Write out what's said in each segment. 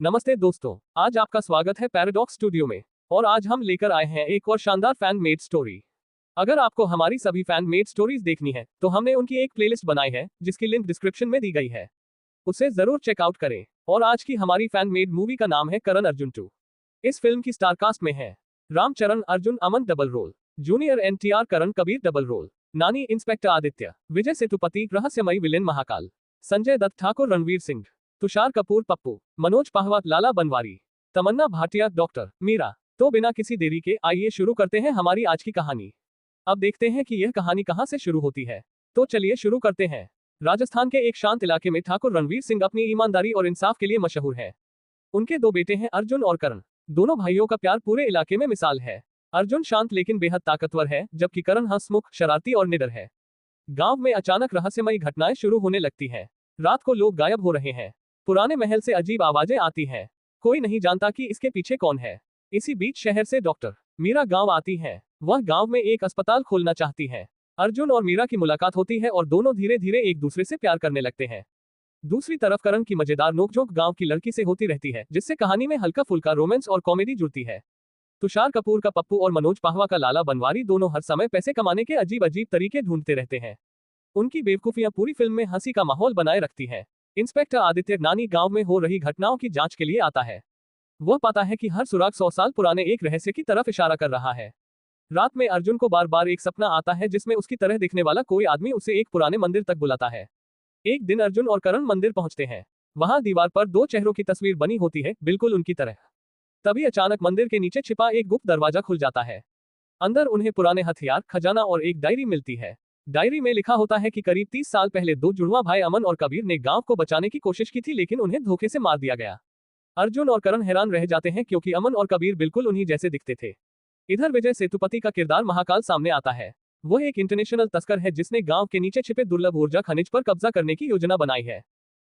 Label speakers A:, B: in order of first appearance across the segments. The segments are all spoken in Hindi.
A: नमस्ते दोस्तों, आज आपका स्वागत है पैराडॉक्स स्टूडियो में। और आज हम लेकर आए हैं एक और शानदार फैन मेड स्टोरी। अगर आपको हमारी सभी फैन मेड स्टोरीज देखनी है तो हमने उनकी एक प्लेलिस्ट बनाई है जिसकी लिंक डिस्क्रिप्शन में दी गई है, उसे जरूर चेकआउट करें। और आज की हमारी फैन मेड मूवी का नाम है करण अर्जुन 2। इस फिल्म की स्टारकास्ट में है रामचरण अर्जुन अमन डबल रोल, जूनियर एनटीआर करण कबीर डबल रोल, नानी इंस्पेक्टर आदित्य, विजय सेतुपति रहस्यमयी विलेन महाकाल, संजय दत्त ठाकुर रणवीर सिंह, तुषार कपूर पप्पू, मनोज पाहवा लाला बनवारी, तमन्ना भाटिया डॉक्टर मीरा। तो बिना किसी देरी के आइए शुरू करते हैं हमारी आज की कहानी। अब देखते हैं कि यह कहानी कहां से शुरू होती है। तो चलिए शुरू करते हैं। राजस्थान के एक शांत इलाके में ठाकुर रणवीर सिंह अपनी ईमानदारी और इंसाफ के लिए मशहूर है। उनके दो बेटे हैं अर्जुन और करण। दोनों भाइयों का प्यार पूरे इलाके में मिसाल है। अर्जुन शांत लेकिन बेहद ताकतवर है, जबकि करण हंसमुख, शरारती और निडर है। गांव में अचानक रहस्यमयी घटनाएं शुरू होने लगती हैं। रात को लोग गायब हो रहे हैं। पुराने महल से अजीब आवाजें आती हैं। कोई नहीं जानता कि इसके पीछे कौन है। इसी बीच शहर से डॉक्टर मीरा गांव आती है। वह गांव में एक अस्पताल खोलना चाहती है। अर्जुन और मीरा की मुलाकात होती है और दोनों धीरे धीरे एक दूसरे से प्यार करने लगते हैं। दूसरी तरफ करण की मजेदार नोकझोंक गांव की लड़की से होती रहती है, जिससे कहानी में हल्का फुल्का रोमांस और कॉमेडी जुड़ती है। तुषार कपूर का पप्पू और मनोज पाहवा का लाला बनवारी दोनों हर समय पैसे कमाने के अजीब अजीब तरीके ढूंढते रहते हैं। उनकी बेवकूफियां पूरी फिल्म में हंसी का माहौल बनाए रखती हैं। इंस्पेक्टर आदित्य नानी गांव में हो रही घटनाओं की जांच के लिए आता है। वह पाता है कि हर सुराग 100 साल पुराने एक रहस्य की तरफ इशारा कर रहा है। रात में अर्जुन को बार बार एक सपना आता है जिसमें उसकी तरह दिखने वाला कोई आदमी उसे एक पुराने मंदिर तक बुलाता है। एक दिन अर्जुन और करण मंदिर पहुंचते हैं। वहां दीवार पर दो चेहरों की तस्वीर बनी होती है, बिल्कुल उनकी तरह। तभी अचानक मंदिर के नीचे छिपा एक गुप्त दरवाजा खुल जाता है। अंदर उन्हें पुराने हथियार, खजाना और एक डायरी मिलती है। डायरी में लिखा होता है कि करीब 30 साल पहले दो जुड़वा भाई अमन और कबीर ने गांव को बचाने की कोशिश की थी, लेकिन उन्हें धोखे से मार दिया गया। अर्जुन और करण हैरान रह जाते हैं क्योंकि अमन और कबीर बिल्कुल उन्हीं जैसे दिखते थे। इधर विजय सेतुपति का किरदार महाकाल सामने आता है। वह एक इंटरनेशनल तस्कर है जिसने गांव के नीचे छिपे दुर्लभ ऊर्जा खनिज पर कब्जा करने की योजना बनाई है।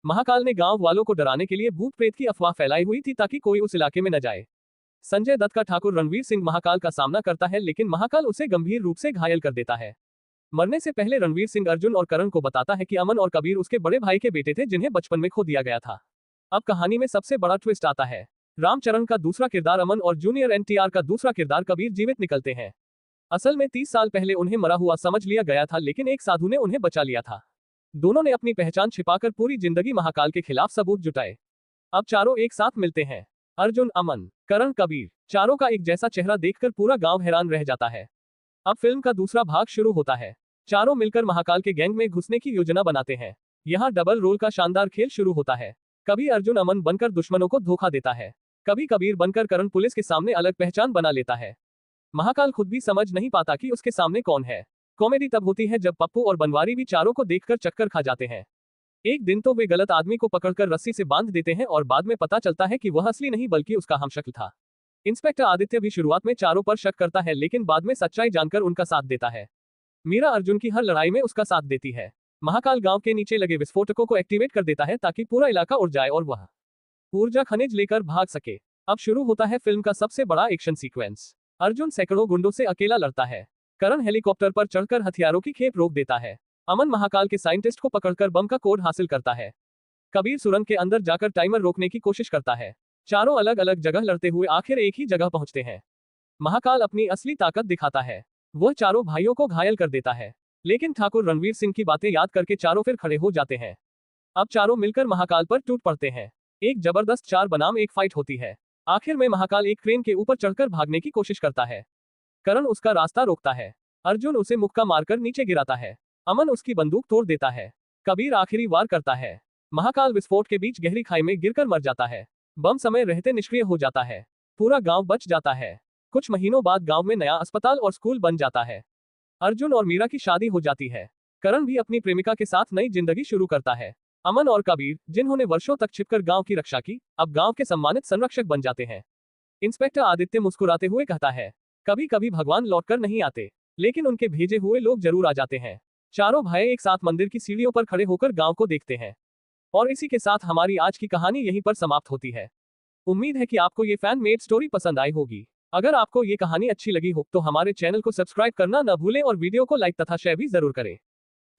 A: महाकाल ने गांव वालों को डराने के लिए भूत प्रेत की अफवाह फैलाई हुई थी ताकि कोई उस इलाके में न जाए। संजय दत्त का ठाकुर रणवीर सिंह महाकाल का सामना करता है, लेकिन महाकाल उसे गंभीर रूप से घायल कर देता है। मरने से पहले रणवीर सिंह अर्जुन और करण को बताता है कि अमन और कबीर उसके बड़े भाई के बेटे थे जिन्हें बचपन में खो दिया गया था। अब कहानी में सबसे बड़ा ट्विस्ट आता है। रामचरण का दूसरा किरदार अमन और जूनियर एनटीआर का दूसरा किरदार कबीर जीवित निकलते हैं। असल में 30 साल पहले उन्हें मरा हुआ समझ लिया गया था, लेकिन एक साधु ने उन्हें बचा लिया था। दोनों ने अपनी पहचान छिपाकर पूरी जिंदगी महाकाल के खिलाफ सबूत जुटाए। अब चारों एक साथ मिलते हैं। अर्जुन, अमन, करण, कबीर, चारों का एक जैसा चेहरा देखकर पूरा गांव हैरान रह जाता है। अब फिल्म का दूसरा भाग शुरू होता है। चारों मिलकर महाकाल के गैंग में घुसने की योजना बनाते हैं। यहाँ डबल रोल का शानदार खेल शुरू होता है। कभी अर्जुन अमन बनकर दुश्मनों को धोखा देता है, कभी कबीर बनकर करण पुलिस के सामने अलग पहचान बना लेता है। महाकाल खुद भी समझ नहीं पाता कि उसके सामने कौन है। कॉमेडी तब होती है जब पप्पू और बनवारी भी चारों को देखकर चक्कर खा जाते हैं। एक दिन तो वे गलत आदमी को पकड़कर रस्सी से बांध देते हैं और बाद में पता चलता है कि वह असली नहीं बल्कि उसका हमशक्ल था। इंस्पेक्टर आदित्य भी शुरुआत में चारों पर शक करता है, लेकिन बाद में सच्चाई जानकर उनका साथ देता है। मीरा अर्जुन की हर लड़ाई में उसका साथ देती है। महाकाल गांव के नीचे लगे विस्फोटकों को एक्टिवेट कर देता है ताकि पूरा इलाका उड़ जाए और वह ऊर्जा खनिज लेकर भाग सके। अब शुरू होता है फिल्म का सबसे बड़ा एक्शन सीक्वेंस। अर्जुन सैकड़ों गुंडों से अकेला लड़ता है। करण हेलीकॉप्टर पर चढ़कर हथियारों की खेप रोक देता है। अमन महाकाल के साइंटिस्ट को पकड़कर बम का कोड हासिल करता है। कबीर सुरंग के अंदर जाकर टाइमर रोकने की कोशिश करता है। चारों अलग अलग जगह लड़ते हुए आखिर एक ही जगह पहुंचते हैं। महाकाल अपनी असली ताकत दिखाता है। वह चारों भाइयों को घायल कर देता है, लेकिन ठाकुर रणवीर सिंह की बातें याद करके चारों फिर खड़े हो जाते हैं। अब चारों मिलकर महाकाल पर टूट पड़ते हैं। एक जबरदस्त 4 बनाम 1 फाइट होती है। आखिर में महाकाल एक क्रेन के ऊपर चढ़कर भागने की कोशिश करता है। करण उसका रास्ता रोकता है। अर्जुन उसे मुक्का मारकर नीचे गिराता है। अमन उसकी बंदूक तोड़ देता है। कबीर आखिरी वार करता है। महाकाल विस्फोट के बीच गहरी खाई में गिरकर मर जाता है। बम समय रहते निष्क्रिय हो जाता है। पूरा गांव बच जाता है। कुछ महीनों बाद गांव में नया अस्पताल और स्कूल बन जाता है। अर्जुन और मीरा की शादी हो जाती है। करण भी अपनी प्रेमिका के साथ नई जिंदगी शुरू करता है। अमन और कबीर, जिन्होंने वर्षों तक छिपकर गांव की रक्षा की, अब गांव के सम्मानित संरक्षक बन जाते हैं। इंस्पेक्टर आदित्य मुस्कुराते हुए कहता है, कभी कभी भगवान लौटकर नहीं आते, लेकिन उनके भेजे हुए लोग जरूर आ जाते हैं। चारों भाई एक साथ मंदिर की सीढ़ियों पर खड़े होकर गांव को देखते हैं। और इसी के साथ हमारी आज की कहानी यहीं पर समाप्त होती है। उम्मीद है कि आपको ये फैन मेड स्टोरी पसंद आई होगी। अगर आपको ये कहानी अच्छी लगी हो तो हमारे चैनल को सब्सक्राइब करना न भूलें और वीडियो को लाइक तथा शेयर भी जरूर करें।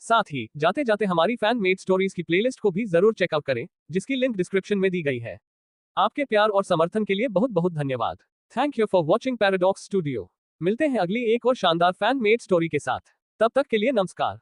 A: साथ ही जाते जाते हमारी फैन मेड स्टोरीज की प्लेलिस्ट को भी जरूर चेकआउट करें, जिसकी लिंक डिस्क्रिप्शन में दी गई है। आपके प्यार और समर्थन के लिए बहुत बहुत धन्यवाद। Thank you for watching paradox studio. मिलते हैं अगली एक और शानदार फैन मेड स्टोरी के साथ। तब तक के लिए नमस्कार।